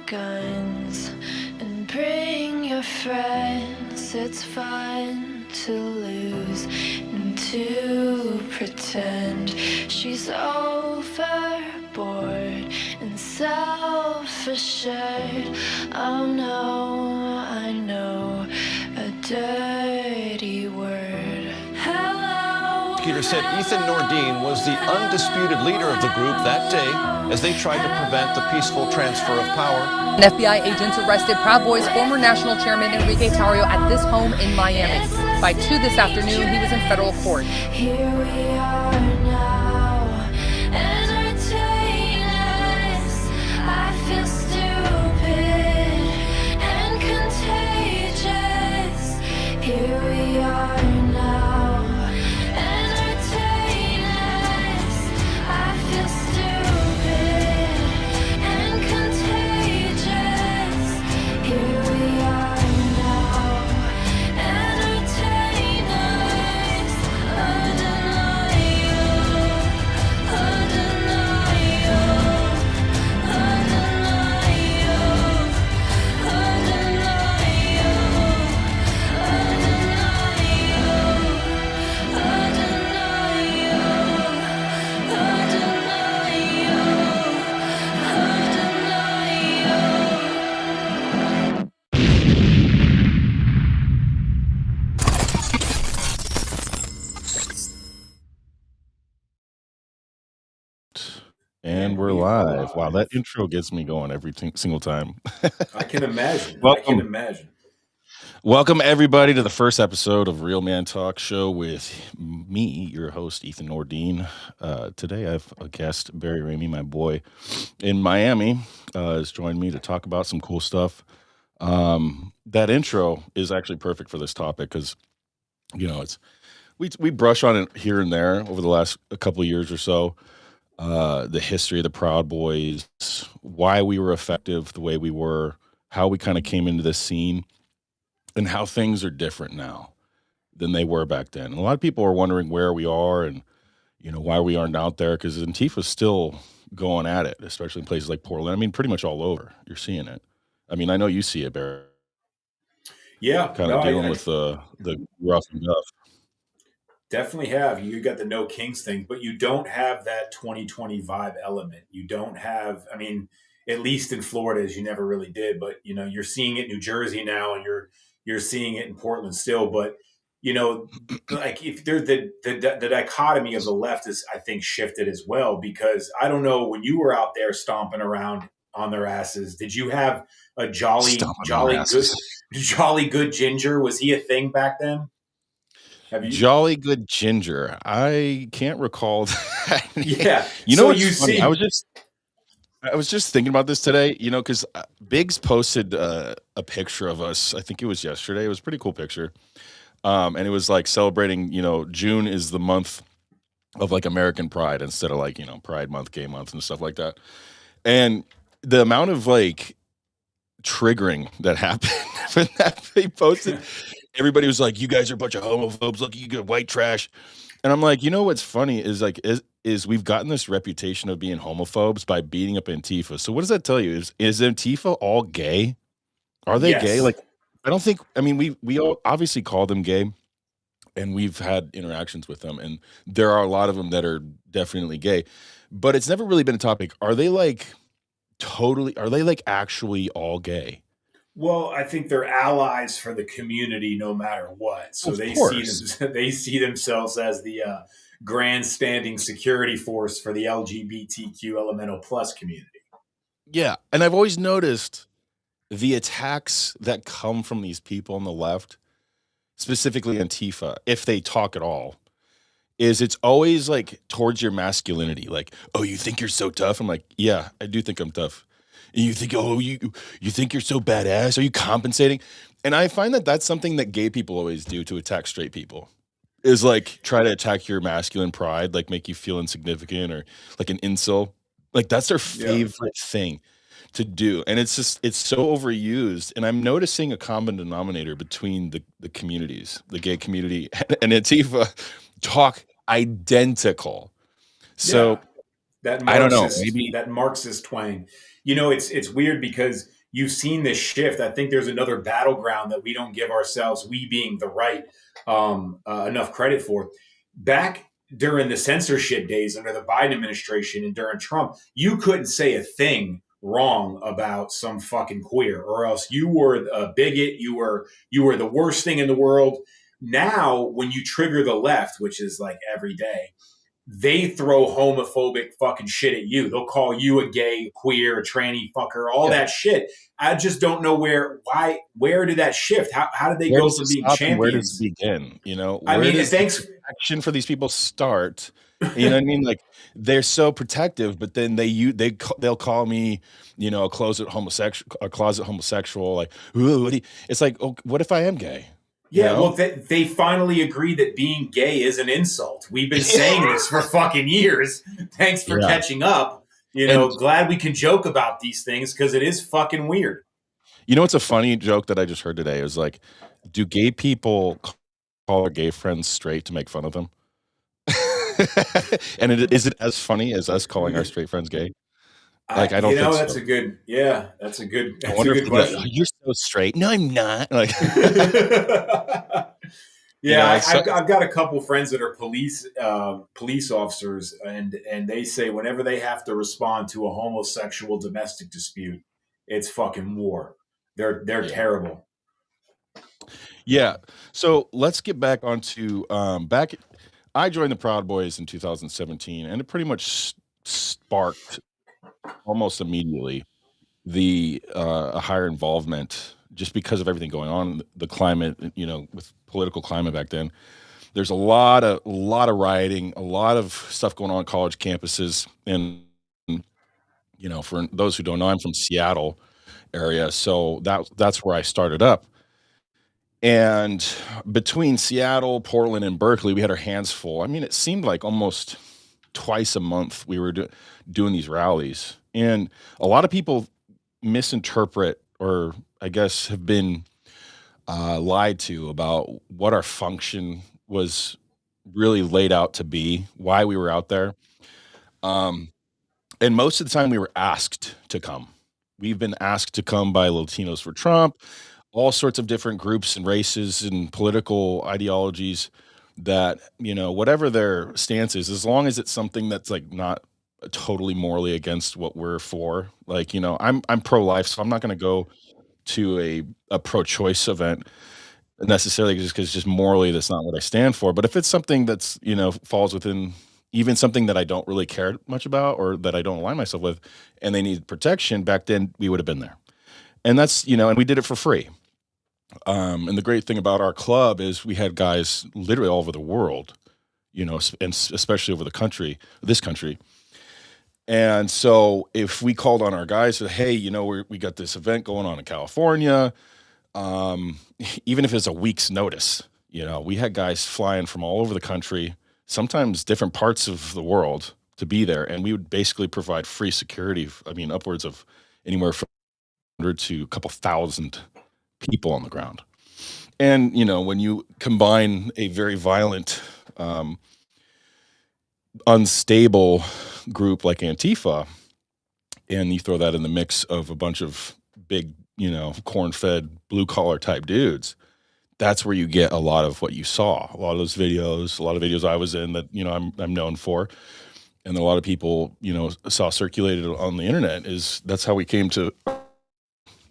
guns and bring your friends. It's fun to lose and to pretend she's overboard and self-assured. Oh no, I know a dirty word. Hello. Peter said Ethan Nordean was the undisputed leader of the group that day as they tried to prevent the peaceful transfer of power. And FBI agents arrested Proud Boys former national chairman Enrique Tarrio at this home in Miami. By 2 this afternoon, he was in federal court. Here we are now, entertain us. I feel stupid and contagious. Here we are now, entertain us. I feel stupid and contagious. Here we are now, entertain us. And we're live. Wow, that intro gets me going every single time. I can imagine. Welcome. Welcome, everybody, to the first episode of Real Man Talk Show with me, your host, Ethan Nordean. Today, I have a guest, Barry Ramey, my boy in Miami, has joined me to talk about some cool stuff. That intro is actually perfect for this topic because, you know, we brush on it here and there over the last a couple of years or so. The history of the Proud Boys, why we were effective the way we were, how we kind of came into this scene, and how things are different now than they were back then. And a lot of people are wondering where we are and, you know, why we aren't out there, because Antifa's still going at it, especially in places like Portland. I mean, pretty much all over. You're seeing it. I mean, I know you see it, Barry. Yeah. Kind of dealing with the rough and tough. Definitely have. You got the No Kings thing, but you don't have that 2020 vibe element. You don't have, I mean, at least in Florida, as you never really did, but you know, you're seeing it in New Jersey now, and you're seeing it in Portland still. But you know, like if there's the dichotomy of the left is, I think, shifted as well, because I don't know, when you were out there stomping around on their asses, did you have a jolly good ginger? Was he a thing back then? Jolly Good Ginger. I can't recall that. Yeah. You know what you see? I was just thinking about this today, you know, because Biggs posted a picture of us. I think it was yesterday. It was a pretty cool picture. And it was like celebrating, you know, June is the month of like American Pride instead of like, you know, Pride Month, Gay Month and stuff like that. And the amount of like triggering that happened when that they posted, everybody was like, you guys are a bunch of homophobes. Look, you get white trash. And I'm like, you know what's funny is like is we've gotten this reputation of being homophobes by beating up Antifa. So what does that tell you? Is Antifa all gay? Are they gay? Like, I don't think. I mean, we all obviously call them gay, and we've had interactions with them, and there are a lot of them that are definitely gay, but it's never really been a topic. Are they like totally? Are they like actually all gay? Well, I think they're allies for the community no matter what. So they see themselves as the grandstanding security force for the LGBTQ elemental plus community. Yeah, and I've always noticed the attacks that come from these people on the left, specifically Antifa, if they talk at all, is it's always like towards your masculinity. Like, oh, you think you're so tough? I'm like, yeah, I do think I'm tough. And you think, oh, you think you're so badass? Are you compensating? And I find that that's something that gay people always do to attack straight people, is like try to attack your masculine pride, like make you feel insignificant or like an insult. Like that's their favorite thing to do. And it's just, it's so overused. And I'm noticing a common denominator between the communities, the gay community and Antifa talk identical. So that I don't know, maybe that Marxist twang. You know, it's weird because you've seen this shift. I think there's another battleground that we don't give ourselves, we being the right, enough credit for. Back during the censorship days under the Biden administration and during Trump, you couldn't say a thing wrong about some fucking queer, or else you were a bigot. You were the worst thing in the world. Now, when you trigger the left, which is like every day, they throw homophobic fucking shit at you. They'll call you a gay, queer, a tranny fucker, all that shit. I just don't know where did that shift? How did they Where go does from it being stop and where does champions? it begin? You know, I where mean, does the thanks. protection for these people start? You know what I mean? Like they're so protective, but then they'll call me, you know, a closet homosexual. Like, ooh, it's like, oh, what if I am gay? You Yeah, well, know? they finally agree that being gay is an insult. We've been saying this for fucking years. Thanks for Yeah. catching up. And Glad we can joke about these things because it is fucking weird. you know what's a funny joke that I just heard today? It was like, do gay people call their gay friends straight to make fun of them? And is it as funny as us calling our straight friends gay? Like, I don't think That's so. a good, yeah, that's a I good wonder if they'd be like, "Oh, question. you're so straight." No, I'm not. Like, you know, Yeah, it's so, I've got a couple friends that are police officers, and they say whenever they have to respond to a homosexual domestic dispute, it's fucking war. They're yeah. terrible. Yeah. So let's get back onto back. I joined the Proud Boys in 2017, and it pretty much sparked almost immediately a higher involvement just because of everything going on, the climate, you know, with political climate back then. There's a lot of rioting, a lot of stuff going on college campuses, and you know, for those who don't know, I'm from Seattle area, so that's where I started up. And between Seattle, Portland, and Berkeley, we had our hands full. I mean, it seemed like almost twice a month we were doing these rallies, and a lot of people misinterpret, or I guess have been lied to about what our function was really laid out to be, why we were out there. Um, and most of the time we were asked to come. We've been asked to come by Latinos for Trump, all sorts of different groups and races and political ideologies that, you know, whatever their stance is, as long as it's something that's like not totally morally against what we're for. Like, you know, I'm pro-life, so I'm not going to go to a pro-choice event necessarily just because just morally that's not what I stand for. But if it's something that's, you know, falls within even something that I don't really care much about or that I don't align myself with, and they need protection, back then we would have been there. And that's, you know, and we did it for free. And the great thing about our club is we had guys literally all over the world, you know, and especially over this country. And so if we called on our guys, said, hey, you know, we got this event going on in California, even if it's a week's notice, you know, we had guys flying from all over the country, sometimes different parts of the world to be there. And we would basically provide free security. I mean, upwards of anywhere from 100 to a couple thousand people on the ground. And, you know, when you combine a very violent, unstable group like Antifa, and you throw that in the mix of a bunch of big, you know, corn-fed, blue-collar type dudes, that's where you get a lot of what you saw. A lot of those videos, a lot of videos I was in that, you know, I'm known for, and a lot of people, you know, saw circulated on the internet, is that's how we came to,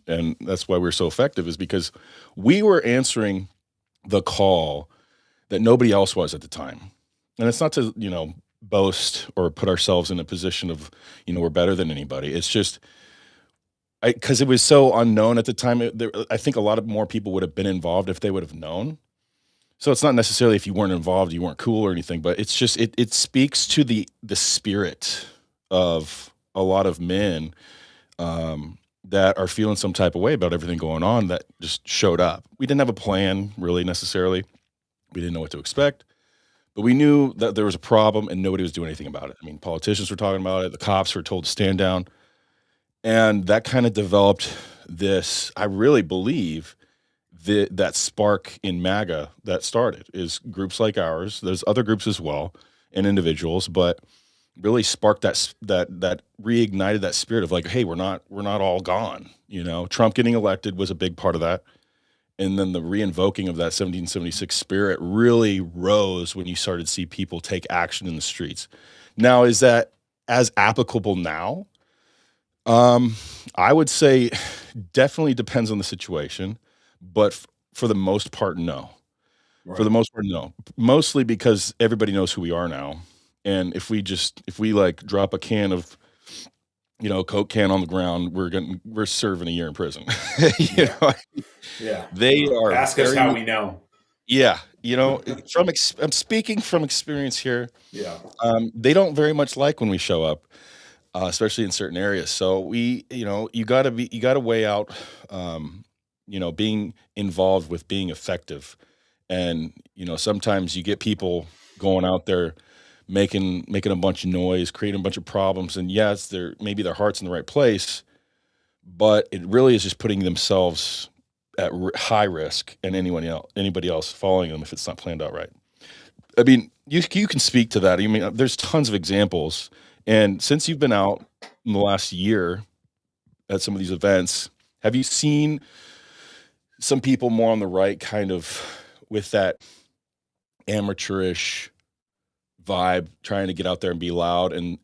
and that's why we're so effective, is because we were answering the call that nobody else was at the time. And it's not to, you know, boast or put ourselves in a position of, you know, we're better than anybody. It's just, because it was so unknown at the time. I think a lot of more people would have been involved if they would have known. So it's not necessarily if you weren't involved, you weren't cool or anything, but it's just, it speaks to the spirit of a lot of men that are feeling some type of way about everything going on that just showed up. We didn't have a plan really necessarily. We didn't know what to expect. But we knew that there was a problem and nobody was doing anything about it. I mean, politicians were talking about it. The cops were told to stand down. And that kind of developed this, I really believe, that spark in MAGA that started is groups like ours. There's other groups as well and individuals, but really sparked that reignited that spirit of like, hey, we're not all gone. Trump getting elected was a big part of that. And then the reinvoking of that 1776 spirit really rose when you started to see people take action in the streets. Now, is that as applicable now? I would say definitely depends on the situation, but for the most part, no. For the Right. most part, no. Mostly because everybody knows who we are now. And if we like drop a can of, Coke can on the ground, we're serving a year in prison. You Yeah. know, Yeah. they are Ask us how very, we know. yeah, I'm speaking from experience here. Yeah. They don't very much like when we show up, especially in certain areas. So you gotta weigh out, being involved with being effective. And, sometimes you get people going out there making a bunch of noise, creating a bunch of problems. And yes, maybe their heart's in the right place, but it really is just putting themselves at high risk and anybody else following them if it's not planned out right. I mean, you can speak to that. I mean, there's tons of examples. And since you've been out in the last year at some of these events, have you seen some people more on the right kind of with that amateurish vibe trying to get out there and be loud and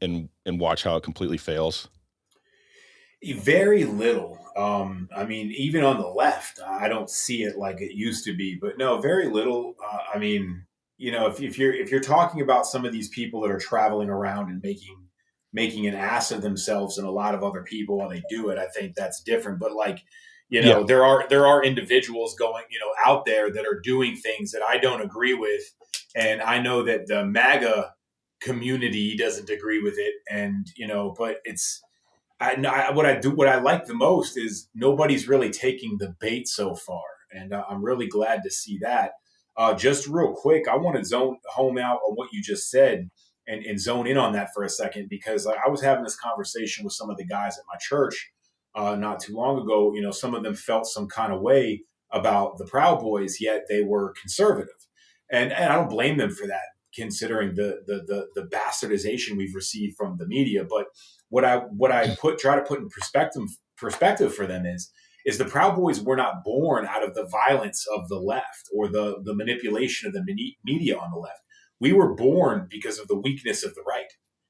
watch how it completely fails? Very little. I mean, even on the left, I don't see it like it used to be. But no, very little. I mean, if you're talking about some of these people that are traveling around and making an ass of themselves and a lot of other people while they do it, I think that's different. But like, Yeah, there are individuals going, out there that are doing things that I don't agree with, and I know that the MAGA community doesn't agree with it, and but what I like the most is nobody's really taking the bait so far, and I'm really glad to see that. Just real quick, I want to zone home out on what you just said and zone in on that for a second because I was having this conversation with some of the guys at my church not too long ago. Some of them felt some kind of way about the Proud Boys, yet they were conservative, and I don't blame them for that, considering the bastardization we've received from the media. But what I try to put in perspective for them is the Proud Boys were not born out of the violence of the left or the manipulation of the media on the left. We were born because of the weakness of the right.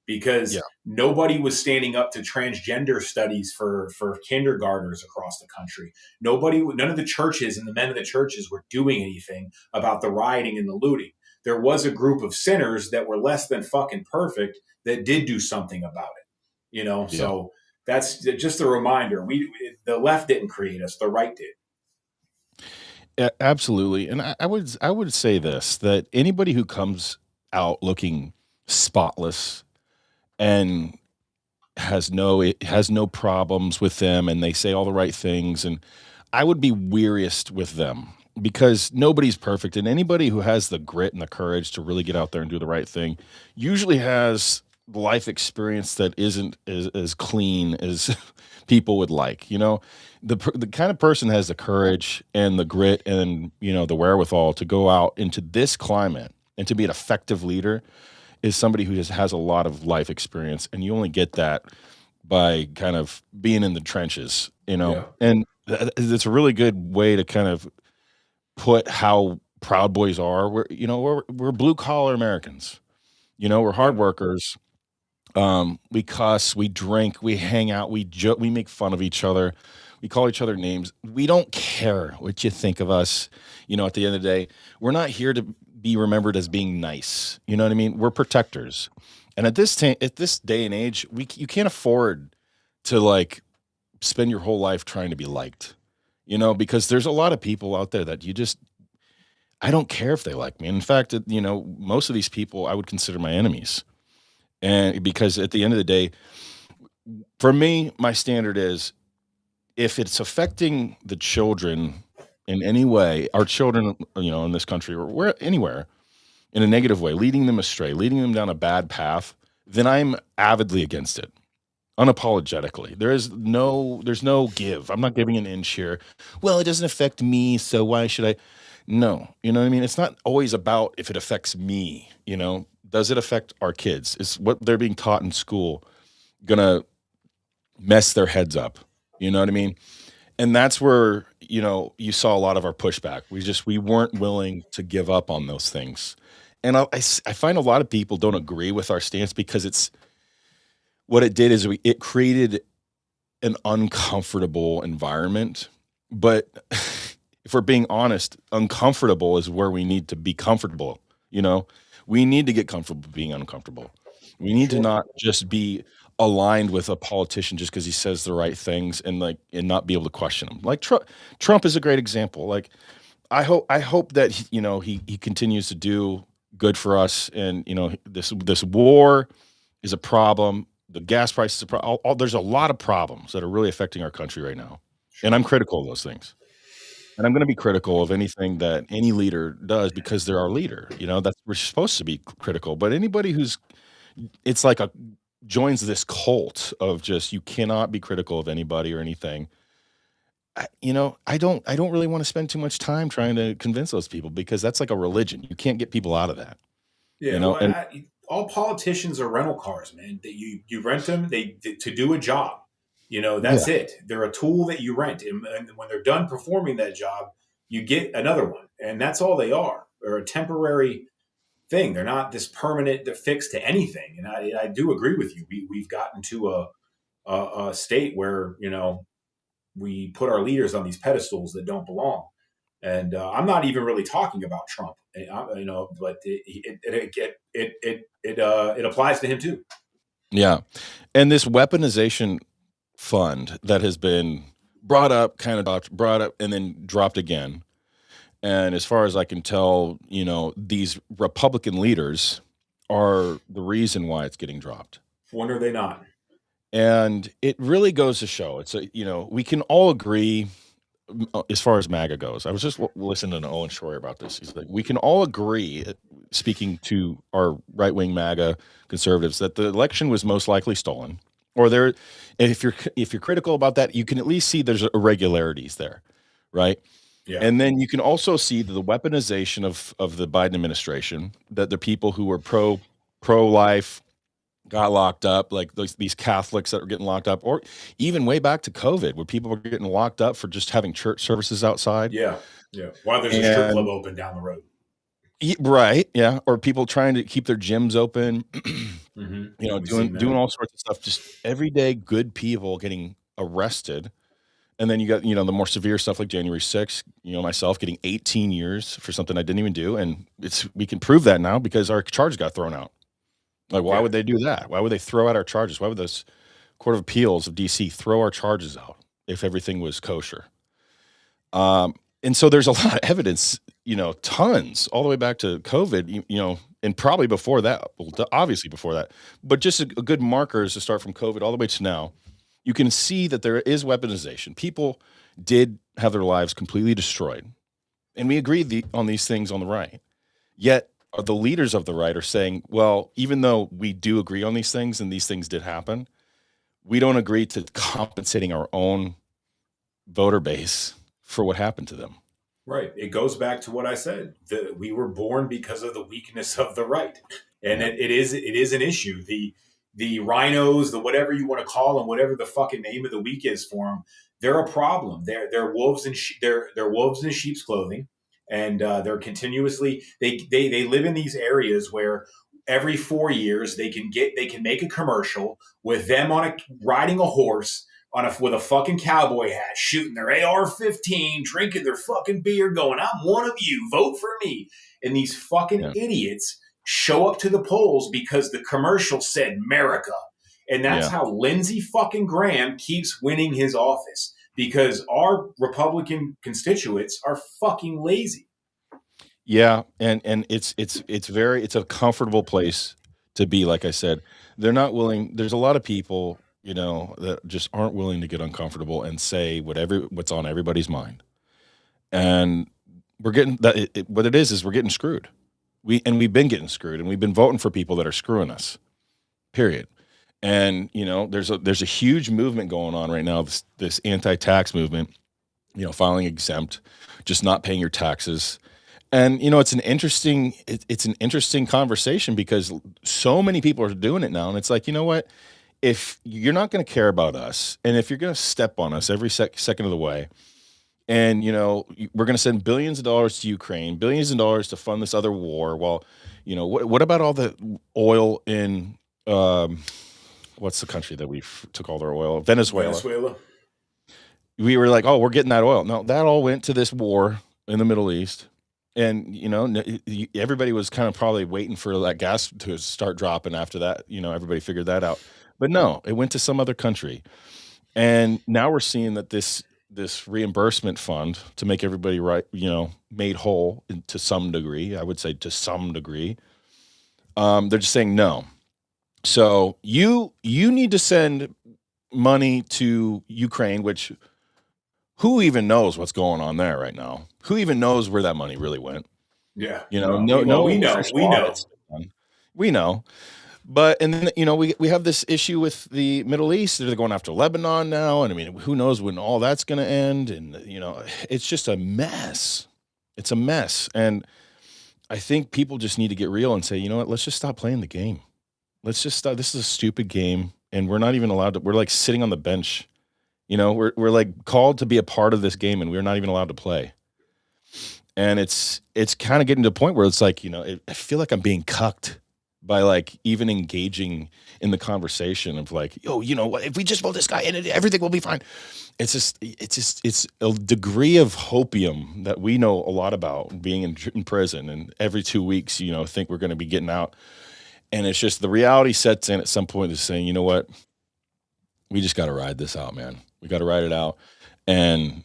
yeah, Because nobody was standing up to transgender studies for kindergartners across the country. None of the churches and the men of the churches were doing anything about the rioting and the looting. There was a group of sinners that were less than fucking perfect that did do something about it. yeah. So that's just a reminder. The left didn't create us; the right did. Absolutely. And I would say this that anybody who comes out looking spotless and it has no problems with them and they say all the right things, and I would be weariest with them because nobody's perfect, and anybody who has the grit and the courage to really get out there and do the right thing usually has life experience that isn't as clean as people would like. The kind of person has the courage and the grit and the wherewithal to go out into this climate and to be an effective leader is somebody who just has a lot of life experience, and you only get that by kind of being in the trenches. Yeah. And it's a really good way to kind of put how Proud Boys are. We're blue collar Americans. We're hard Yep. workers. We cuss, we drink, we hang out, we make fun of each other, we call each other names. We don't care what you think of us. At the end of the day, we're not here to be remembered as being nice. You know what I mean? We're protectors. And at this day and age, you can't afford to like spend your whole life trying to be liked. Because there's a lot of people out there that I don't care if they like me. In fact, most of these people I would consider my enemies. And because at the end of the day, for me, my standard is if it's affecting the children in any way, our children, in this country or anywhere, in a negative way, leading them astray, leading them down a bad path, then I'm avidly against it, unapologetically. There's no give. I'm not giving an inch here. Well, it doesn't affect me, so why should I? No, you know what I mean? It's not always about if it affects me. Does it affect our kids? Is what they're being taught in school gonna mess their heads up? You know what I mean? And that's where, you saw a lot of our pushback. We weren't willing to give up on those things. And I find a lot of people don't agree with our stance because what it did is it created an uncomfortable environment. But if we're being honest, uncomfortable is where we need to be comfortable. We need to get comfortable being uncomfortable. We need to not just be aligned with a politician just because he says the right things and not be able to question him. Like Trump is a great example. Like I hope that he continues to do good for us. And this war is a problem. The gas price is a problem. There's a lot of problems that are really affecting our country right now. And I'm critical of those things. And I'm going to be critical of anything that any leader does because they're our leader. We're supposed to be critical. But anybody it's like joins this cult of just you cannot be critical of anybody or anything. I don't really want to spend too much time trying to convince those people because that's like a religion. You can't get people out of that. Yeah, And all politicians are rental cars, man. You rent them to do a job. That's yeah, it. They're a tool that you rent, and when they're done performing that job, you get another one, and that's all they are. They're a temporary thing. They're not this permanent fix to anything. And I do agree with you. We've gotten to a state where we put our leaders on these pedestals that don't belong. And I'm not even really talking about Trump, but it applies to him too. yeah. And this weaponization fund that has been brought up, brought up, and then dropped again. And as far as I can tell, these Republican leaders are the reason why it's getting dropped. When are they not? And it really goes to show we can all agree as far as MAGA goes. I was just listening to Owen Shroyer about this. He's like, we can all agree, speaking to our right-wing MAGA conservatives, that the election was most likely stolen. Or if you're critical about that, you can at least see there's irregularities there, right? Yeah. And then you can also see the weaponization of the Biden administration, that the people who were pro-life got locked up, like these Catholics that are getting locked up, or even way back to COVID, where people were getting locked up for just having church services outside. Yeah. While there's a strip club open down the road. Right. Yeah. Or people trying to keep their gyms open, Mm-hmm. doing all sorts of stuff. Just everyday good people getting arrested. And then you got, the more severe stuff like January 6th, myself getting 18 years for something I didn't even do. And we can prove that now because our charge got thrown out. Like, why would they do that? Why would they throw out our charges? Why would this Court of Appeals of DC throw our charges out if everything was kosher? And so there's a lot of evidence, tons all the way back to COVID, and probably before that, obviously before that, but just a good marker is to start from COVID all the way to now. You can see that there is weaponization. People did have their lives completely destroyed. And we agreed on these things on the right. Yet the leaders of the right are saying, well, even though we do agree on these things and these things did happen, we don't agree to compensating our own voter base for what happened to them. Right. It goes back to what I said. We were born because of the weakness of the right. And it is an issue. The rhinos, the whatever you want to call them, whatever the fucking name of the week is for them, they're a problem. They're wolves in they're wolves in sheep's clothing, and they're continuously they live in these areas where every 4 years they can make a commercial with them riding a horse with a fucking cowboy hat, shooting their AR-15, drinking their fucking beer, going, "I'm one of you, vote for me." And these fucking idiots show up to the polls because the commercial said America. And that's how Lindsey fucking Graham keeps winning his office, because our Republican constituents are fucking lazy. Yeah. And it's a comfortable place to be. Like I said, they're not willing. There's a lot of people, that just aren't willing to get uncomfortable and say what's on everybody's mind. And we're getting that. What it is we're getting screwed. We've been getting screwed, and we've been voting for people that are screwing us, period. And, there's a huge movement going on right now, this anti-tax movement, filing exempt, just not paying your taxes. And it's an interesting conversation because so many people are doing it now, and it's like, you know what? If you're not going to care about us, and if you're going to step on us every second of the way, and we're going to send billions of dollars to Ukraine, billions of dollars to fund this other war. Well, what about all the oil in what's the country that took all their oil? Venezuela. Venezuela. We were like, oh, we're getting that oil. No, that all went to this war in the Middle East. And everybody was kind of probably waiting for that gas to start dropping after that. Everybody figured that out. But no, it went to some other country. And now we're seeing that this reimbursement fund to make everybody made whole to some degree. I would say to some degree. They're just saying no. So you need to send money to Ukraine, which who even knows what's going on there right now? Who even knows where that money really went? Yeah. We know. But and then we have this issue with the Middle East. They're going after Lebanon now, and I mean, who knows when all that's going to end? And it's just a mess. It's a mess, and I think people just need to get real and say, you know what? Let's just stop playing the game. Let's just stop. This is a stupid game, and we're not even allowed to. We're like sitting on the bench. We're like called to be a part of this game, and we're not even allowed to play. And it's kind of getting to a point where it's like, I feel like I'm being cucked by like even engaging in the conversation of like, what if we just vote this guy in, everything will be fine. It's a degree of hopium that we know a lot about being in prison, and every 2 weeks, think we're going to be getting out. And it's just the reality sets in at some point, is saying, you know what, we just got to ride this out, man. We got to ride it out and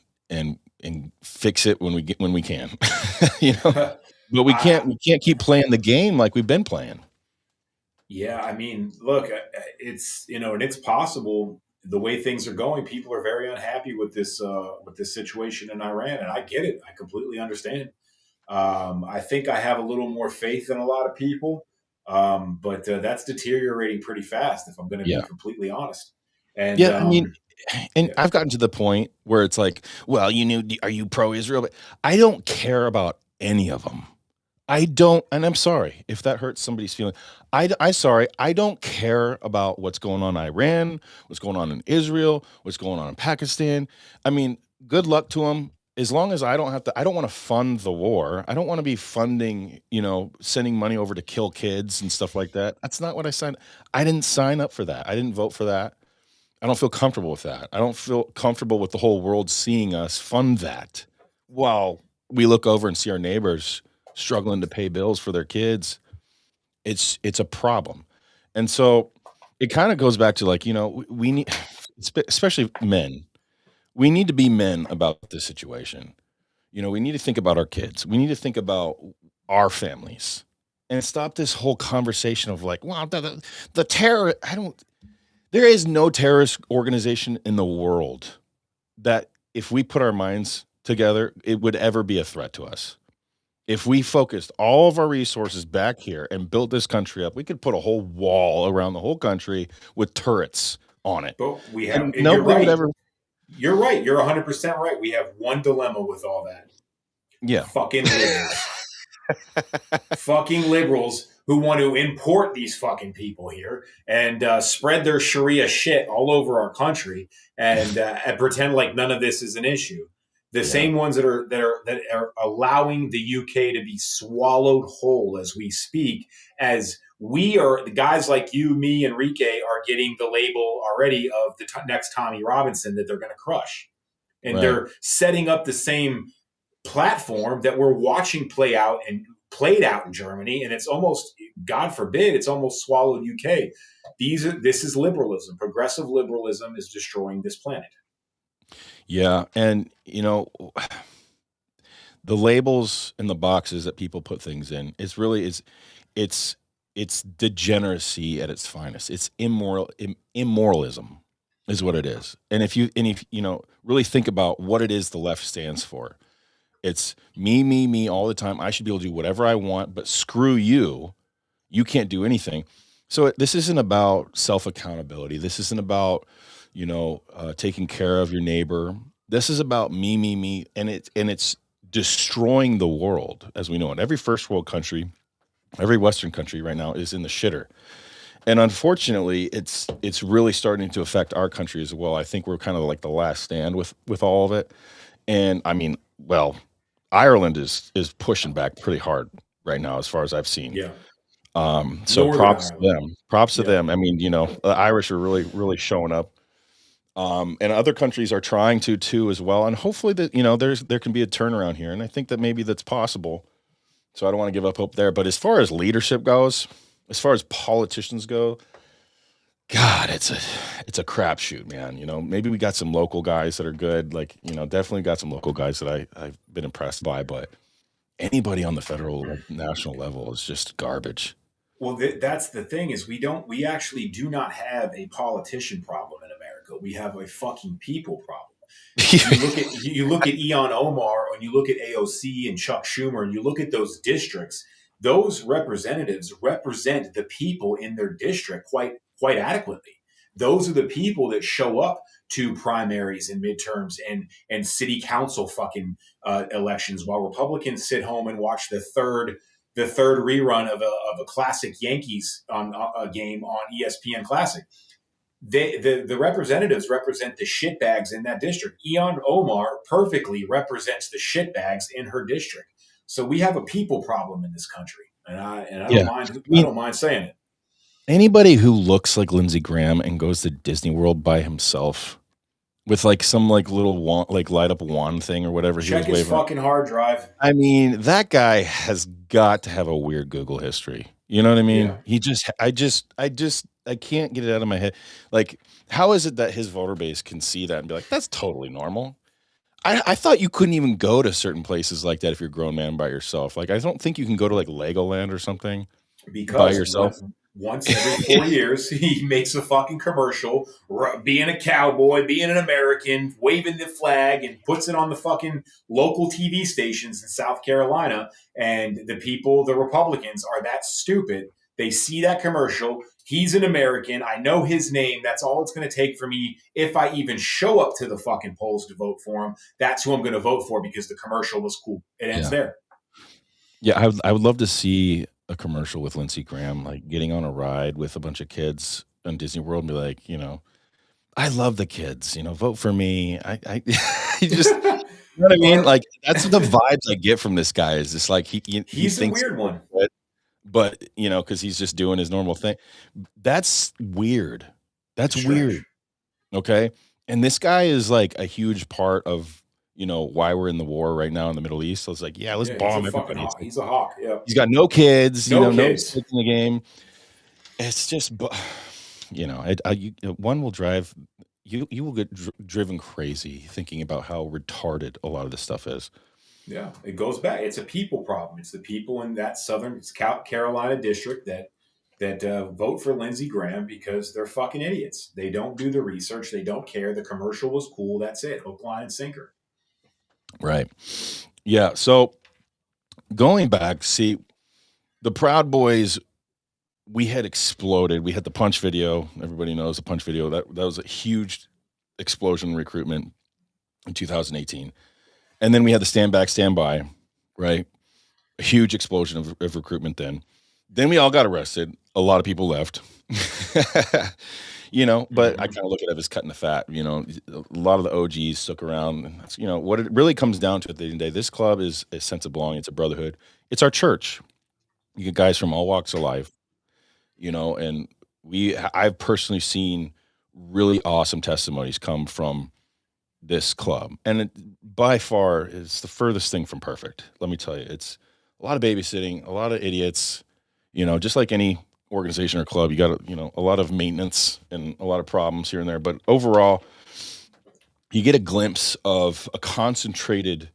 fix it when we can, but we can't keep playing the game like we've been playing. Yeah. I mean, look, it's, and it's possible the way things are going, people are very unhappy with this situation in Iran. And I get it. I completely understand. I think I have a little more faith than a lot of people. But that's deteriorating pretty fast, if I'm going to be completely honest. And I mean, I've gotten to the point where it's like, well, are you pro-Israel? But I don't care about any of them. I don't, and I'm sorry if that hurts somebody's feeling. I don't care about what's going on in Iran, what's going on in Israel, what's going on in Pakistan. I mean, good luck to them. As long as I don't want to fund the war. I don't want to be funding, sending money over to kill kids and stuff like that. That's not what I didn't sign up for that. I didn't vote for that. I don't feel comfortable with that. I don't feel comfortable with the whole world seeing us fund that while we look over and see our neighbors struggling to pay bills for their kids. It's a problem. And so it kind of goes back to like, we need, especially men, we need to be men about this situation. We need to think about our kids. We need to think about our families and stop this whole conversation of like, well, the terror, there is no terrorist organization in the world that if we put our minds together, it would ever be a threat to us. If we focused all of our resources back here and built this country up, we could put a whole wall around the whole country with turrets on it. But we have, and nobody would ever. You're right. You're 100% right. We have one dilemma with all that. Yeah. Fucking liberals. Fucking liberals who want to import these fucking people here and spread their Sharia shit all over our country and pretend like none of this is an issue. The same ones that are allowing the UK to be swallowed whole as we speak, as we are, the guys like you, me, Enrique are getting the label already of the next Tommy Robinson that they're going to crush. And they're setting up the same platform that we're watching played out in Germany. And it's almost, God forbid, it's almost swallowed UK. This is liberalism. Progressive liberalism is destroying this planet. Yeah. And, the labels and the boxes that people put things in, it's degeneracy at its finest. It's immoralism is what it is. And if you really think about what it is the left stands for, it's me all the time. I should be able to do whatever I want, but screw you. You can't do anything. So this isn't about self-accountability. This isn't about, taking care of your neighbor. This is about me, and it's destroying the world as we know it. Every first world country, every Western country right now is in the shitter. And unfortunately, it's really starting to affect our country as well. I think we're kind of like the last stand with all of it. And I mean, well, Ireland is pushing back pretty hard right now, as far as I've seen. Yeah. So Northern props to Ireland. them. Props to Yeah. them. I mean, the Irish are really showing up. And other countries are trying to too as well. And hopefully that, there can be a turnaround here. And I think that maybe that's possible. So I don't want to give up hope there. But as far as leadership goes, as far as politicians go, God, it's a crapshoot, man. Maybe we got some local guys that are good. Like, definitely got some local guys that I've been impressed by, but anybody on the federal national level is just garbage. Well, that's the thing is we actually do not have a politician problem in America. We have a fucking people problem. You look at Ian Omar and you look at AOC and Chuck Schumer and you look at those districts. Those representatives represent the people in their district quite adequately. Those are the people that show up to primaries and midterms and city council fucking elections, while Republicans sit home and watch the third rerun of a classic Yankees on a game on ESPN Classic. The representatives represent the shitbags in that district. Ian Omar perfectly represents the shitbags in her district. So we have a people problem in this country, and I don't Yeah. mind. I I mean, don't mind saying it. anybody who looks like Lindsey Graham and goes to Disney World by himself with like some like little wand, like light up wand thing or whatever he was Check his waving. fucking hard drive. I mean, that guy has got to have a weird Google history. You know what I mean? Yeah. I can't get it out of my head. Like, how is it that his voter base can see that and be like, that's totally normal? I thought you couldn't even go to certain places like that if you're a grown man by yourself. Like, I don't think you can go to like Legoland or something by Because yourself. once every 4 years, he makes a fucking commercial, being a cowboy, being an American, waving the flag, and puts it on the fucking local TV stations in South Carolina. And the people, the Republicans, are that stupid. They see that commercial. He's an American. I know his name. That's all it's going to take for me. If I even show up to the fucking polls to vote for him, that's who I'm going to vote for because the commercial was cool. It ends Yeah. there. Yeah, I would love to see a commercial with Lindsey Graham, like getting on a ride with a bunch of kids in Disney World and be like, I love the kids, vote for me. You just, you know what I mean? Like, that's the vibes I get from this guy is just like, he He's a thinks, weird one. but because he's just doing his normal thing. That's weird. That's It's weird. strange. Okay. And this guy is like a huge part of, why we're in the war right now in the Middle East. So it's like, yeah, let's Yeah, bomb he's a fucking everybody. It's hawk. like, He's a hawk. Yeah. he's got no kids, No no kids. stakes in the game. It's just, one will drive you will get driven crazy thinking about how retarded a lot of this stuff is. Yeah. It goes back. It's a people problem. It's the people in that Southern Carolina district that vote for Lindsey Graham because they're fucking idiots. They don't do the research. They don't care. The commercial was cool. That's it. Hook, line, and sinker. Right. Yeah. So going back, see, the Proud Boys, we had exploded. We had the punch video. Everybody knows the punch video. That was a huge explosion in recruitment in 2018. And then we had the stand back, stand by, right? A huge explosion of recruitment then. Then we all got arrested. A lot of people left. But I kind of look at it as cutting the fat. A lot of the OGs stuck around. And that's, what it really comes down to at the end of the day, this club is a sense of belonging. It's a brotherhood. It's our church. You get guys from all walks of life, and I've personally seen really awesome testimonies come from this club. And it by far is the furthest thing from perfect. Let me tell you, it's a lot of babysitting, a lot of idiots, just like any organization or club, you got, a lot of maintenance and a lot of problems here and there. But overall, you get a glimpse of a concentrated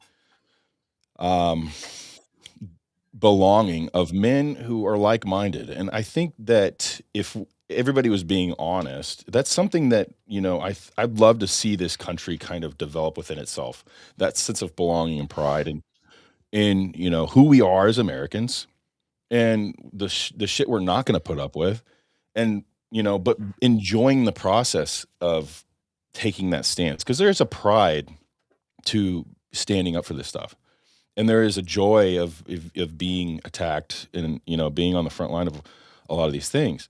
belonging of men who are like-minded. And I think that if everybody was being honest, that's something that, I'd love to see this country kind of develop within itself, that sense of belonging and pride and in, who we are as Americans and the shit we're not going to put up with. And, but enjoying the process of taking that stance, because there's a pride to standing up for this stuff. and there is a joy of being attacked and being on the front line of a lot of these things.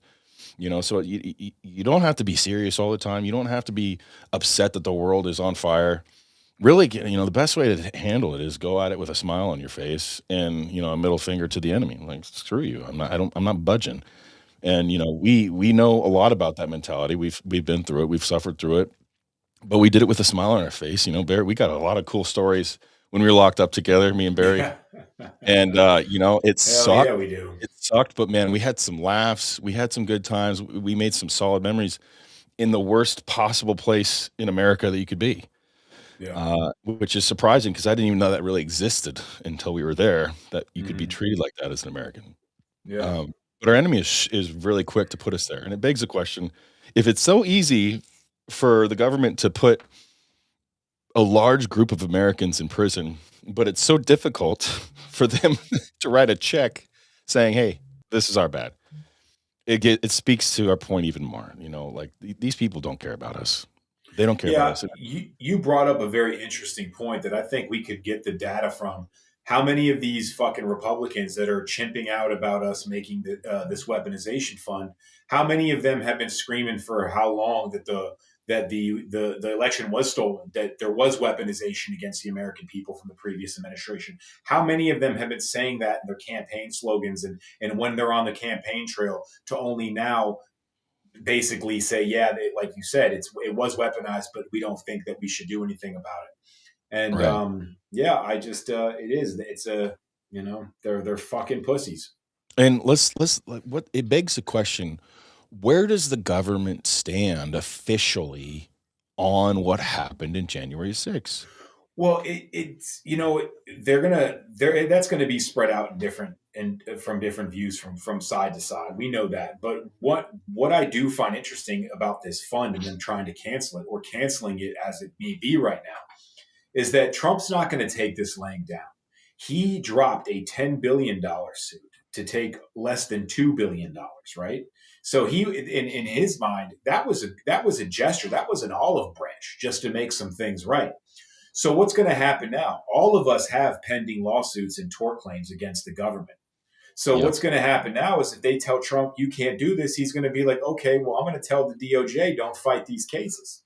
So you don't have to be serious all the time. You don't have to be upset that the world is on fire. Really, the best way to handle it is go at it with a smile on your face and a middle finger to the enemy. Like, screw you. I'm not budging. And we know a lot about that mentality. We've been through it. We've suffered through it, but we did it with a smile on our face. Barry, we got a lot of cool stories when we were locked up together, me and Barry. And it Hell sucked. yeah, we do. It sucked, but man, we had some laughs. We had some good times. We made some solid memories in the worst possible place in America that you could be. Yeah. Which is surprising because I didn't even know that really existed until we were there, that you could be Mhm. treated like that as an American. Yeah. But our enemy is really quick to put us there. And it begs the question, if it's so easy for the government to put a large group of Americans in prison, but it's so difficult for them to write a check saying, "Hey, this is our bad." It speaks to our point even more. Like these people don't care about us. They don't care about Yeah, us. you brought up a very interesting point that I think we could get the data from. How many of these fucking Republicans that are chimping out about us making this weaponization fund? How many of them have been screaming for how long that the election was stolen, that there was weaponization against the American people from the previous administration? How many of them have been saying that in their campaign slogans and when they're on the campaign trail to only now basically say, yeah, like you said, it was weaponized, but we don't think that we should do anything about it. And Right. yeah, I just it's a they're fucking pussies. And let's like, what it begs the question, where does the government stand officially on what happened in January 6th? Well, it's they're that's gonna be spread out in different and from different views from side to side. We know that, but what I do find interesting about this fund and them trying to cancel it or canceling it as it may be right now is that Trump's not going to take this laying down. He dropped a $10 billion suit to take less than $2 billion, right? So he, in his mind, that was a gesture, that was an olive branch just to make some things right. So what's going to happen now? All of us have pending lawsuits and tort claims against the government. So Yep. what's going to happen now is if they tell Trump you can't do this, he's going to be like, okay, well, I'm going to tell the DOJ don't fight these cases.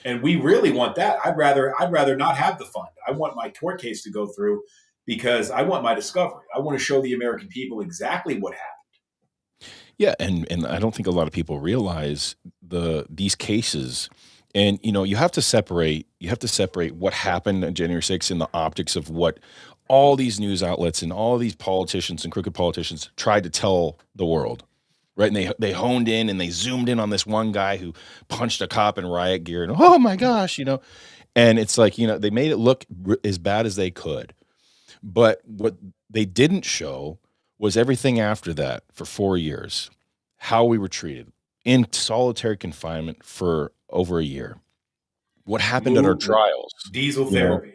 And we really want that. I'd rather not have the fund. I want my court case to go through because I want my discovery. I want to show the American people exactly what happened. Yeah, and I don't think a lot of people realize these cases. And you have to separate what happened on January 6th in the optics of what all these news outlets and all these politicians and crooked politicians tried to tell the world. Right. And they honed in and they zoomed in on this one guy who punched a cop in riot gear. And oh my gosh, and it's like, they made it look as bad as they could. But what they didn't show was everything after that for 4 years, how we were treated in solitary confinement for over a year. What happened at our trials? Diesel you know, therapy.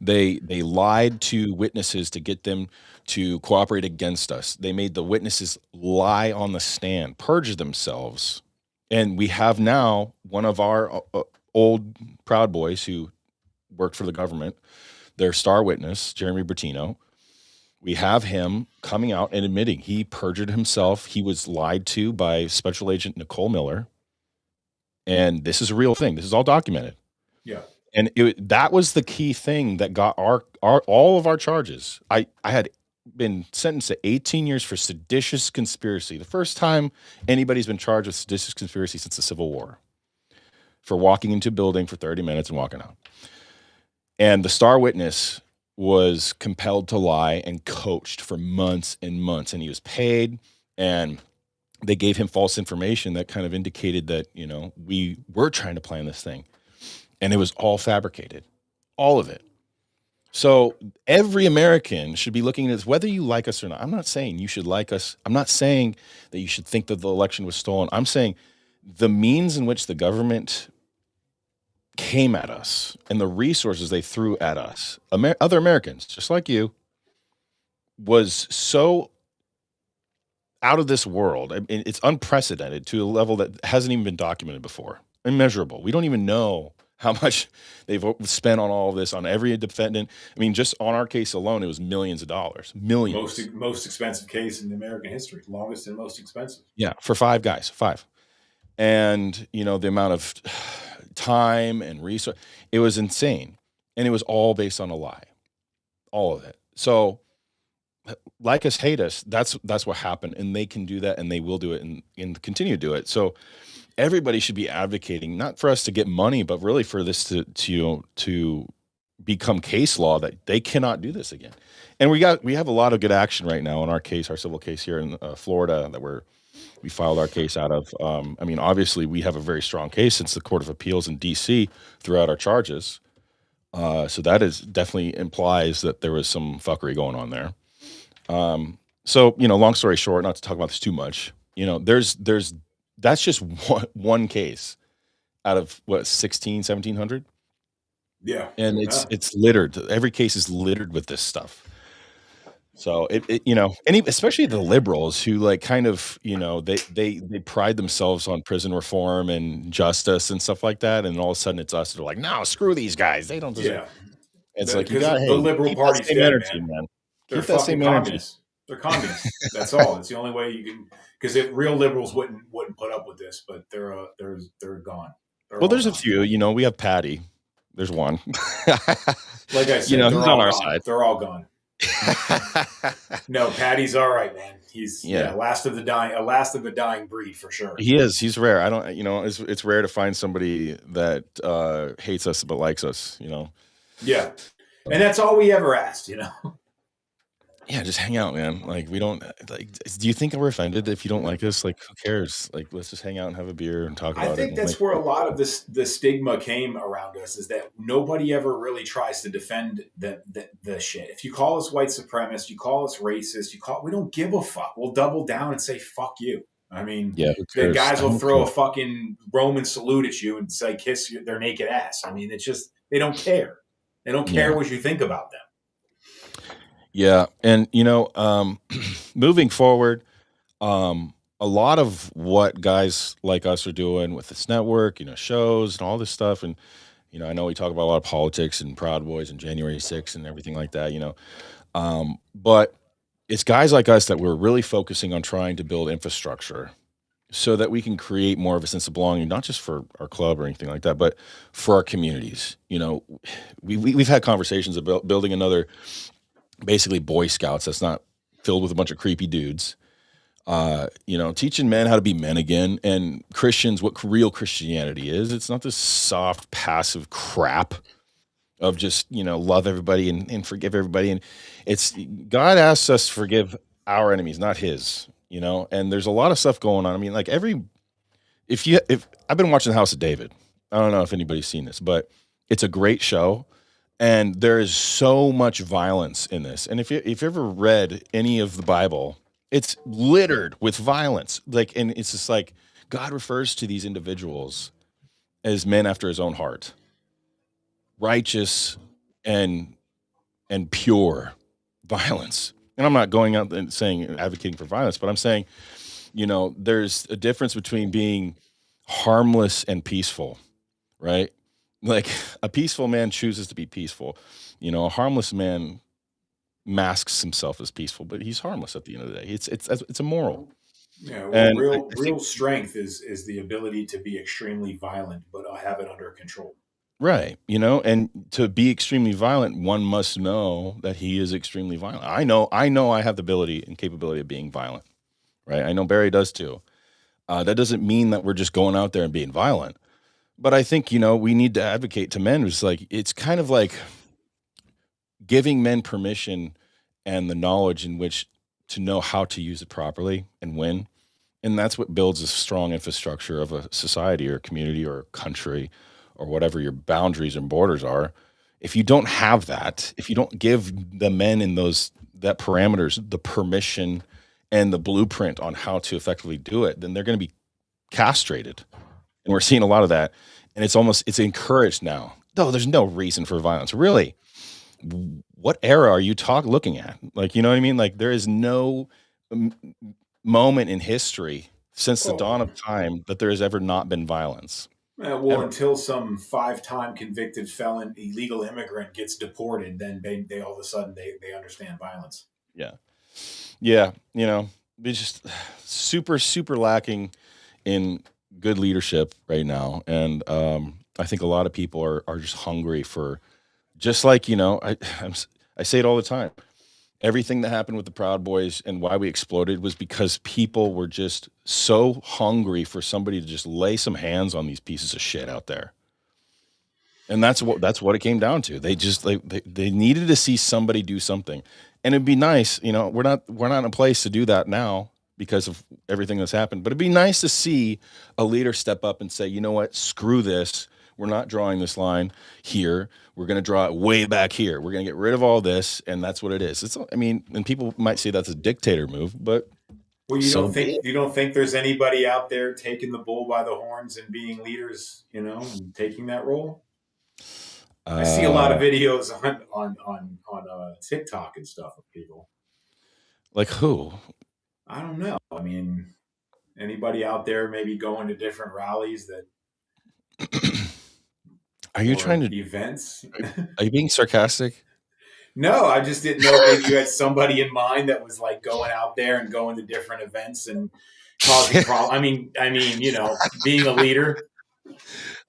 They lied to witnesses to get them to cooperate against us. They made the witnesses lie on the stand, purge themselves. And we have now one of our old Proud Boys who worked for the government, their star witness, Jeremy Bertino. We have him coming out and admitting he perjured himself. He was lied to by Special Agent Nicole Miller. And this is a real thing. This is all documented. Yeah. And that was the key thing that got our all of our charges. I had been sentenced to 18 years for seditious conspiracy. The first time anybody's been charged with seditious conspiracy since the Civil War, for walking into a building for 30 minutes and walking out. And the star witness was compelled to lie and coached for months and months. And he was paid, and they gave him false information that kind of indicated that, we were trying to plan this thing. And it was all fabricated, all of it. So every American should be looking at this, whether you like us or not. I'm not saying you should like us. I'm not saying that you should think that the election was stolen. I'm saying the means in which the government came at us and the resources they threw at us, other Americans, just like you, was so out of this world. I mean, it's unprecedented to a level that hasn't even been documented before. Immeasurable. We don't even know how much they've spent on all of this on every defendant. I mean, just on our case alone, it was millions of dollars, millions. Most expensive case in American history, longest and most expensive. Yeah, for 5 guys, 5. And, the amount of time and resource, it was insane. And it was all based on a lie. All of it. So, like us, hate us, that's what happened. And they can do that, and they will do it, and continue to do it. So everybody should be advocating, not for us to get money, but really for this to become case law, that they cannot do this again. And we have a lot of good action right now in our case, our civil case here in Florida, that we filed our case out of. I mean, obviously we have a very strong case since the Court of Appeals in DC threw out our charges. So that is definitely implies that there was some fuckery going on there. So, long story short, not to talk about this too much, that's just one case out of what, 1700. Yeah. And it's littered. Every case is littered with this stuff. So especially the liberals who kind of, they pride themselves on prison reform and justice and stuff like that. And all of a sudden it's us. They're like, no, screw these guys. They don't deserve. Yeah. It's the liberal party's same dead, energy, man. man. They're Keep that same fucking energy. communists. They're communists. That's all. It's the only way you can. Because if real liberals wouldn't put up with this, but they're gone. Well, there's a few. We have Patty. There's one. Like I said, he's they're on all our gone. side. They're all gone. No, Patty's all right, man. He's last of the dying breed for sure. He is. He's rare. I don't. It's rare to find somebody that hates us but likes us. Yeah, and that's all we ever asked. Yeah, just hang out, man. We don't do you think we're offended if you don't like us? Who cares? Let's just hang out and have a beer and talk about it. I think that's where a lot of the stigma came around us, is that nobody ever really tries to defend the shit. If you call us white supremacist, you call us racist, we don't give a fuck. We'll double down and say fuck you. I mean, the guys will throw a fucking Roman salute at you and say kiss their naked ass. I mean, it's just, they don't care. They don't care what you think about them. Yeah, and moving forward, a lot of what guys like us are doing with this network, shows and all this stuff, and I know we talk about a lot of politics and Proud Boys and January 6th and everything like that, but it's guys like us that we're really focusing on trying to build infrastructure so that we can create more of a sense of belonging, not just for our club or anything like that, but for our communities. We've had conversations about building another, basically Boy Scouts that's not filled with a bunch of creepy dudes, teaching men how to be men again, and Christians what real Christianity is. It's not this soft, passive crap of just, love everybody and forgive everybody. And it's, God asks us to forgive our enemies, not his, and there's a lot of stuff going on. I mean, if I've been watching the House of David, I don't know if anybody's seen this, but it's a great show. And there is so much violence in this. And if you've ever read any of the Bible, it's littered with violence. And it's just God refers to these individuals as men after his own heart, righteous and pure violence. And I'm not going out and saying advocating for violence, but I'm saying, there's a difference between being harmless and peaceful, right? A peaceful man chooses to be peaceful. A harmless man masks himself as peaceful, but he's harmless at the end of the day. It's immoral. Yeah, well, real strength is the ability to be extremely violent, but have it under control. Right. And to be extremely violent, one must know that he is extremely violent. I know I have the ability and capability of being violent, right? I know Barry does too. That doesn't mean that we're just going out there and being violent. But I think, we need to advocate to men. It's kind of like giving men permission and the knowledge in which to know how to use it properly and when. And that's what builds a strong infrastructure of a society or community or country or whatever your boundaries and borders are. If you don't have that, if you don't give the men in that parameters, the permission and the blueprint on how to effectively do it, then they're going to be castrated. And we're seeing a lot of that. And it's encouraged now. No, there's no reason for violence. Really, what era are you looking at? You know what I mean? There is no moment in history since the dawn of time that there has ever not been violence. Well, until some 5-time convicted felon, illegal immigrant gets deported, then they all of a sudden they understand violence. Yeah. Yeah. It's just super lacking in good leadership right now. And I think a lot of people are just hungry for, just like, I say it all the time. Everything that happened with the Proud Boys and why we exploded was because people were just so hungry for somebody to just lay some hands on these pieces of shit out there. And that's what it came down to. They just they needed to see somebody do something. And it'd be nice, we're not in a place to do that now because of everything that's happened. But it'd be nice to see a leader step up and say, you know what, screw this. We're not drawing this line here. We're going to draw it way back here. We're going to get rid of all this, and that's what it is. And people might say that's a dictator move, but Well, so be it. you don't think there's anybody out there taking the bull by the horns and being leaders, and taking that role? I see a lot of videos on TikTok and stuff of people. Like who? I don't know. I mean, anybody out there maybe going to different rallies that Are you or trying to? events? Are you being sarcastic? No, I just didn't know maybe you had somebody in mind that was like going out there and going to different events and causing problems. I mean, being a leader.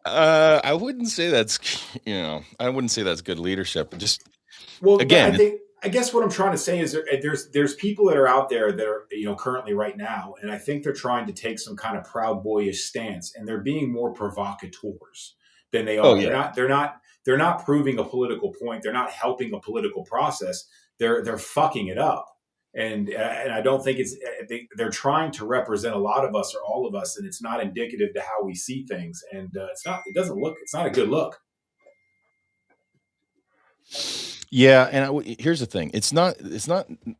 I wouldn't say that's I wouldn't say that's good leadership. Just Well, again, I guess what I'm trying to say is there's people that are out there that are currently right now, and I think they're trying to take some kind of Proud Boyish stance, and they're being more provocateurs than they oh are. yeah, They're not proving a political point. They're not helping a political process. They're fucking it up, and I don't think they're trying to represent a lot of us or all of us, and it's not indicative to how we see things, and it's not a good look. yeah. And here's the thing: it's not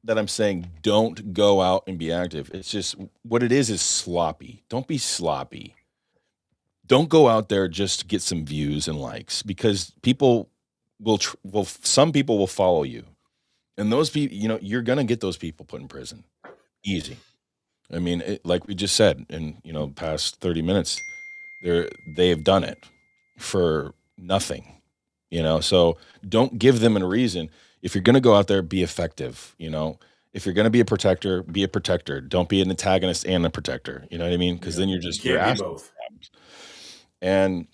that I'm saying don't go out and be active. It's just what it is sloppy. Don't be sloppy. Don't go out there just to get some views and likes because people some people will follow you, and those people, you're gonna get those people put in prison, easy. I mean, like we just said in past 30 minutes, they have done it for nothing, So don't give them a reason. If you're gonna go out there, be effective. If you're gonna be a protector, be a protector. Don't be an antagonist and a protector. You know what I mean? Because then you're You just can't be asking. both. And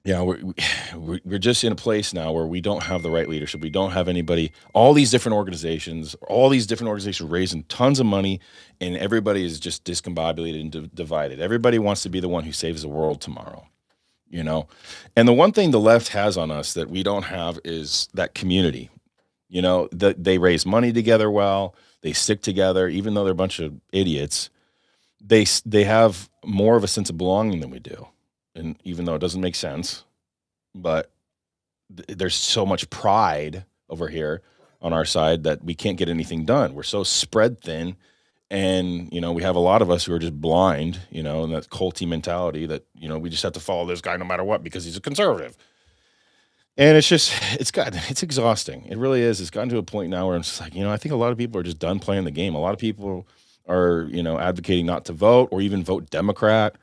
we're just in a place now where we don't have the right leadership. We don't have anybody. All these different organizations raising tons of money, and everybody is just discombobulated and divided. Everybody wants to be the one who saves the world tomorrow, And the one thing the left has on us that we don't have is that community. That they raise money together well. They stick together, even though they're a bunch of idiots. They have more of a sense of belonging than we do. And even though it doesn't make sense, but there's so much pride over here on our side that we can't get anything done. We're so spread thin, and we have a lot of us who are just blind, and that culty mentality that we just have to follow this guy no matter what because he's a conservative. And it's exhausting. It really is. It's gotten to a point now where I'm just like, I think a lot of people are just done playing the game. A lot of people are advocating not to vote or even vote Democrat.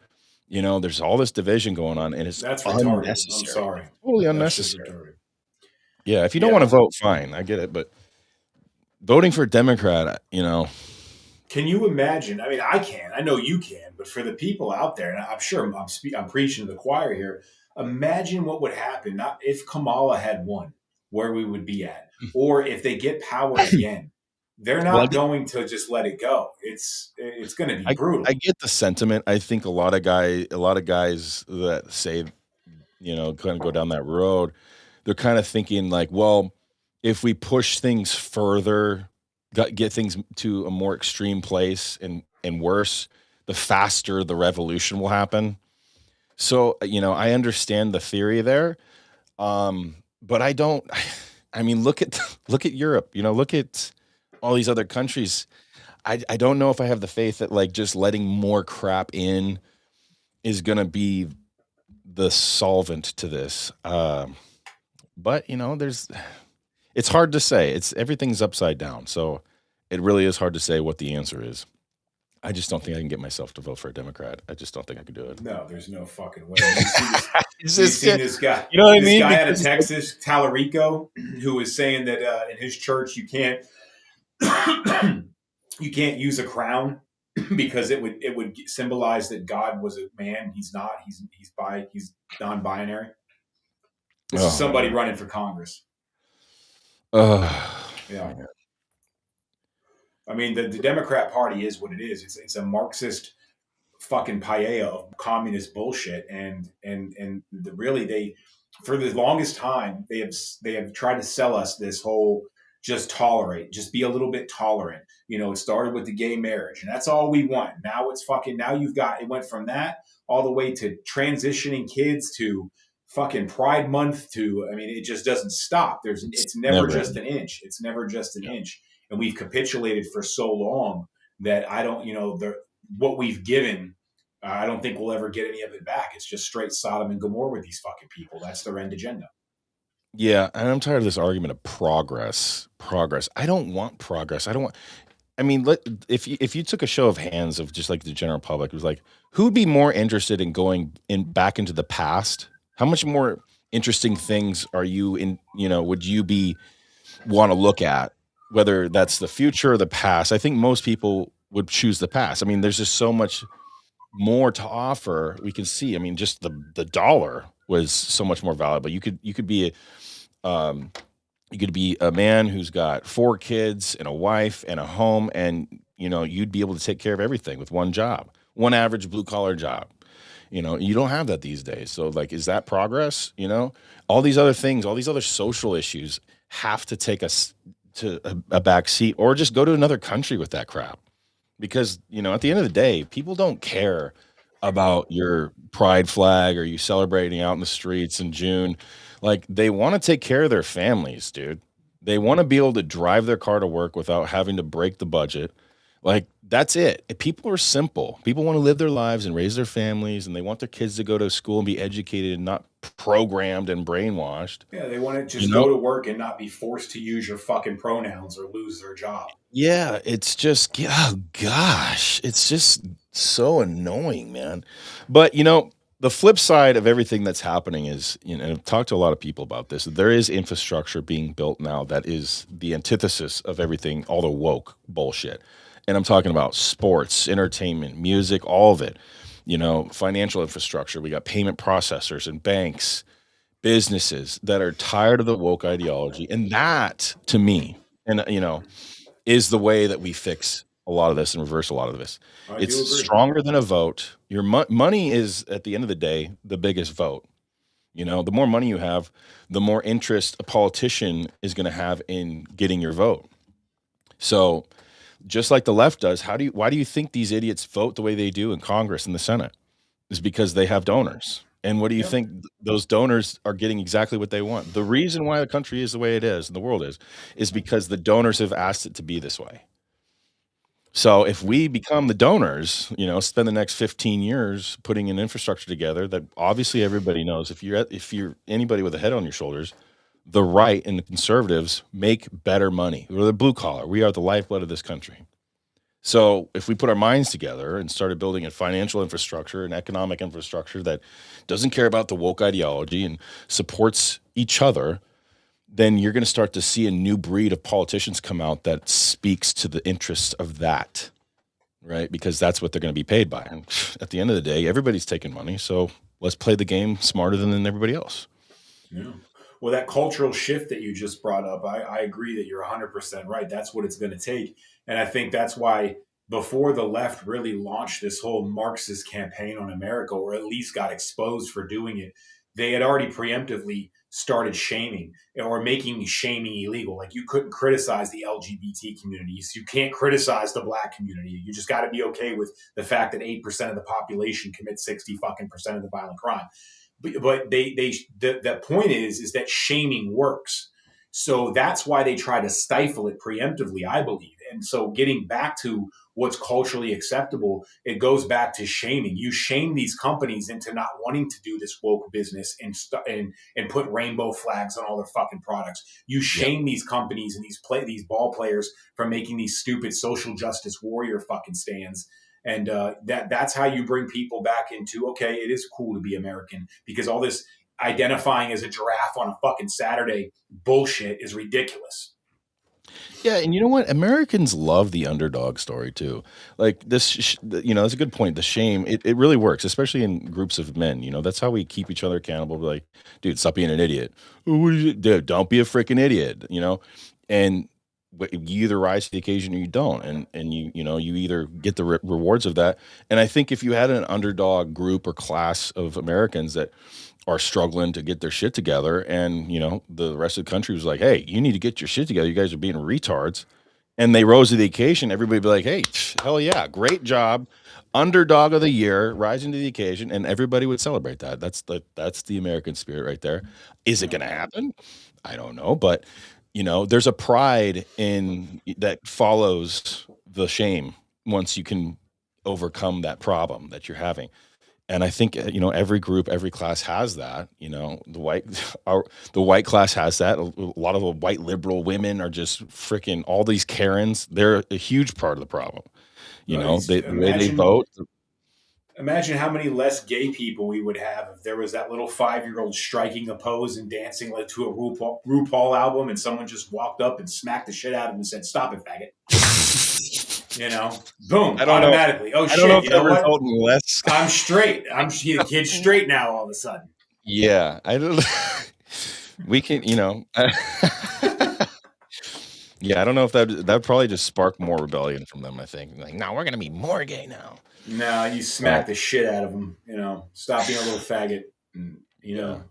There's all this division going on, and That's retarded. unnecessary. I'm sorry. Totally That's just unnecessary. retarded. Yeah, if you don't want to vote, fine, I get it. But voting for a Democrat, Can you imagine? I mean, I can. I know you can. But for the people out there, and I'm sure I'm preaching to the choir here. Imagine what would happen not if Kamala had won, where we would be at, or if they get power again. They're Well, not going to just let it go. It's going to be brutal. I get the sentiment. I think a lot of guys that say, kind of go down that road, they're kind of thinking like, well, if we push things further, get things to a more extreme place and worse, the faster the revolution will happen. So, I understand the theory there. But I don't. I mean, look at Europe. Look at all these other countries. I don't know if I have the faith that like just letting more crap in is gonna be the solvent to this. But it's hard to say. Everything's upside down, so it really is hard to say what the answer is. I just don't think I can get myself to vote for a Democrat. I just don't think I could do it. No, there's no fucking way. You've It's seen this guy. you know what I This mean? guy out of Because Texas, Tallarico, who was saying that in his church you can't you can't use a crown because it would symbolize that God was a man. He's not. He's non-binary. This is somebody running for Congress. Yeah. I mean, the Democrat Party is what it is. It's a Marxist fucking paella of communist bullshit, and really they, for the longest time, they have tried to sell us this whole just tolerate, just be a little bit tolerant. You know, it started with the gay marriage, and that's all we want. Now it's fucking, now you've got, it went from that all the way to transitioning kids to fucking Pride Month to, I mean, it just doesn't stop. It's never just an inch. It's never just an inch. And we've capitulated for so long that I don't, what we've given, I don't think we'll ever get any of it back. It's just straight Sodom and Gomorrah with these fucking people. That's their end agenda. Yeah, and I'm tired of this argument of progress. Progress. I don't want progress. I don't want. I mean, if you took a show of hands of just like the general public, it was like, who'd be more interested in going back into the past? How much more interesting things are you in? Would you want to look at, whether that's the future or the past? I think most people would choose the past. I mean, there's just so much more to offer. We can see. I mean, just the dollar was so much more valuable. You could be a man who's got 4 kids and a wife and a home, and you'd be able to take care of everything with one job, one average blue collar job. You don't have that these days. So like, is that progress? All these other things, all these other social issues have to take us to a back seat, or just go to another country with that crap. Because, at the end of the day, people don't care about your pride flag or you celebrating out in the streets in June. Like, they want to take care of their families, dude. They want to be able to drive their car to work without having to break the budget. Like, that's it. People are simple. People want to live their lives and raise their families, and they want their kids to go to school and be educated and not programmed and brainwashed. Yeah, they want to just go to work and not be forced to use your fucking pronouns or lose their job. Yeah, it's just, oh gosh, it's just so annoying, man. But, the flip side of everything that's happening is, and I've talked to a lot of people about this, there is infrastructure being built now that is the antithesis of everything, all the woke bullshit. And I'm talking about sports, entertainment, music, all of it. Financial infrastructure. We got payment processors and banks, businesses that are tired of the woke ideology. And that, to me, and is the way that we fix a lot of this and reverse a lot of this. It's stronger than a vote. Your money is, at the end of the day, the biggest vote. The more money you have, the more interest a politician is going to have in getting your vote. So just like the left does, why do you think these idiots vote the way they do in Congress and the Senate? Is because they have donors. And what do you think? Those donors are getting exactly what they want. The reason why the country is the way it is and the world is because the donors have asked it to be this way. So if we become the donors, spend the next 15 years putting an infrastructure together that obviously everybody knows, if you're anybody with a head on your shoulders, the right and the conservatives make better money. We're the blue collar. We are the lifeblood of this country. So if we put our minds together and started building a financial infrastructure, an economic infrastructure that doesn't care about the woke ideology and supports each other, then you're going to start to see a new breed of politicians come out that speaks to the interests of that, right? Because that's what they're going to be paid by. And at the end of the day, everybody's taking money. So let's play the game smarter than everybody else. Yeah. Well, that cultural shift that you just brought up, I agree that you're 100% right. That's what it's going to take. And I think that's why before the left really launched this whole Marxist campaign on America, or at least got exposed for doing it, they had already preemptively started shaming or making shaming illegal. Like, you couldn't criticize the LGBT communities. You can't criticize the black community. You just got to be okay with the fact that 8% of the population commits 60% of the violent crime. But the point is that shaming works. So that's why they try to stifle it preemptively, I believe. And so getting back to what's culturally acceptable, it goes back to shaming. You shame these companies into not wanting to do this woke business and put rainbow flags on all their fucking products. You shame these companies and these ball players for making these stupid social justice warrior fucking stands. And that's how you bring people back into, okay, it is cool to be American, because all this identifying as a giraffe on a fucking Saturday bullshit is ridiculous. Yeah, and you know what? Americans love the underdog story too. Like that's a good point. The shame, it really works, especially in groups of men. That's how we keep each other accountable. Like, dude, stop being an idiot. "Oh, what is it? Dude, don't be a freaking idiot. And you either rise to the occasion or you don't, and you either get the rewards of that. And I think if you had an underdog group or class of Americans that are struggling to get their shit together, and the rest of the country was like, hey, you need to get your shit together, you guys are being retards, and they rose to the occasion, everybody would be like, hey, hell yeah, great job, underdog of the year, rising to the occasion, and everybody would celebrate that. That's the American spirit right there. Is it going to happen? I don't know, but there's a pride in that follows the shame once you can overcome that problem that you're having. And I think every group, every class has that. The white class has that. A lot of the white liberal women are just freaking all these Karens. They're a huge part of the problem. The way they vote. Imagine how many less gay people we would have if there was that little 5-year-old striking a pose and dancing like to a RuPaul album, and someone just walked up and smacked the shit out of him and said, "Stop it, faggot." Boom, automatically. Oh shit! I don't know if you know what? result in less. I'm straight. The kid's straight now. All of a sudden. Yeah, I don't. We can, yeah, I don't know if that probably just spark more rebellion from them. I think like, no, we're gonna be more gay now. No, you smack the shit out of them. Stop being a little faggot. And,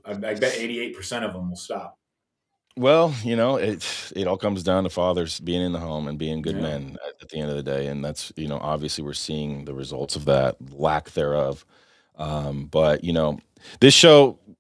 I bet 88% of them will stop. Well, it all comes down to fathers being in the home and being good men at the end of the day, and that's obviously we're seeing the results of that lack thereof. But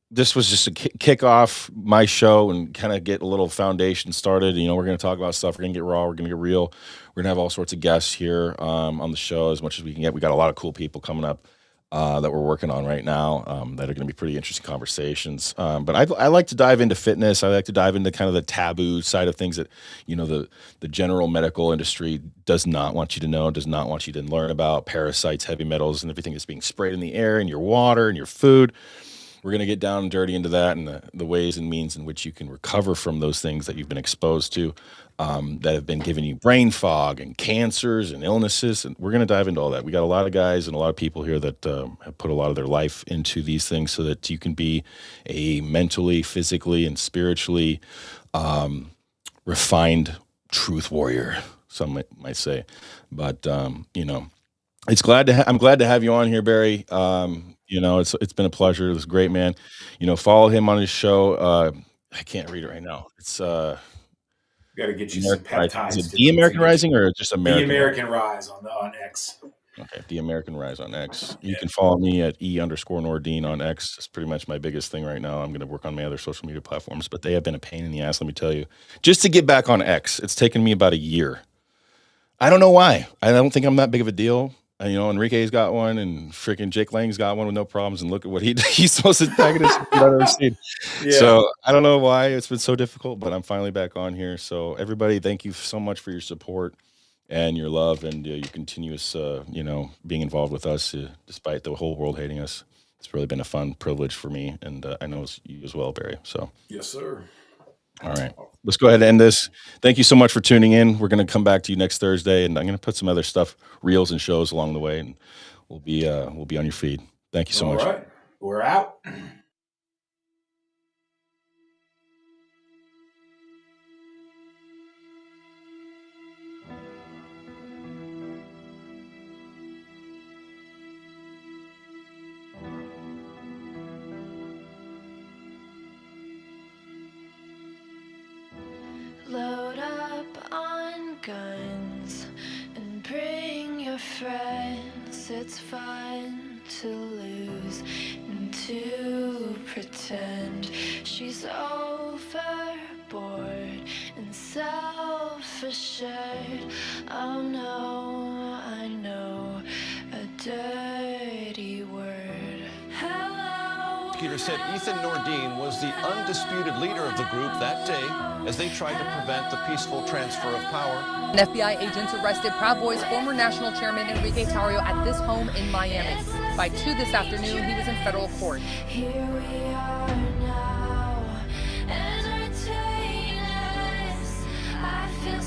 this was just a kick off my show and kind of get a little foundation started. We're going to talk about stuff. We're going to get raw. We're going to get real. We're going to have all sorts of guests here on the show as much as we can get. We got a lot of cool people coming up that we're working on right now that are going to be pretty interesting conversations. But I like to dive into fitness. I like to dive into kind of the taboo side of things that, the general medical industry does not want you to know, does not want you to learn about: parasites, heavy metals, and everything that's being sprayed in the air, in your water, in your food. We're going to get down and dirty into that and the ways and means in which you can recover from those things that you've been exposed to that have been giving you brain fog and cancers and illnesses. And we're going to dive into all that. We got a lot of guys and a lot of people here that have put a lot of their life into these things so that you can be a mentally, physically, and spiritually refined truth warrior, some might say. But, I'm glad to have you on here, Barry. It's been a pleasure. It was great, man. Follow him on his show. I can't read it right now. It's got to get you some peptides. Is it The American Rising or just American? The American Rise on X. Okay, The American Rise on X. You can follow me at _Nordean on X. That's pretty much my biggest thing right now. I'm going to work on my other social media platforms, but they have been a pain in the ass, let me tell you. Just to get back on X, it's taken me about a year. I don't know why. I don't think I'm that big of a deal. And, Enrique's got one, and freaking Jake Lang's got one with no problems. And look at what he's supposed to antagonist I've ever seen. Yeah. So I don't know why it's been so difficult, but I'm finally back on here. So everybody, thank you so much for your support and your love and your continuous, being involved with us, despite the whole world hating us. It's really been a fun privilege for me, and I know it's you as well, Barry. So yes, sir. All right, let's go ahead and end this. Thank you so much for tuning in. We're going to come back to you next Thursday, and I'm going to put some other stuff, reels and shows along the way, and we'll be on your feed. Thank you so much. All right, we're out. Load up on guns and bring your friends. It's fun to lose and to pretend she's overboard and self-assured. Oh no, I know a dirty word. Hello, Prosecutors said Ethan Nordean was the undisputed leader of the group that day as they tried to prevent the peaceful transfer of power. And FBI agents arrested Proud Boys former national chairman Enrique Tarrio at this home in Miami. By 2 this afternoon, he was in federal court. Here we are now, entertain us. I feel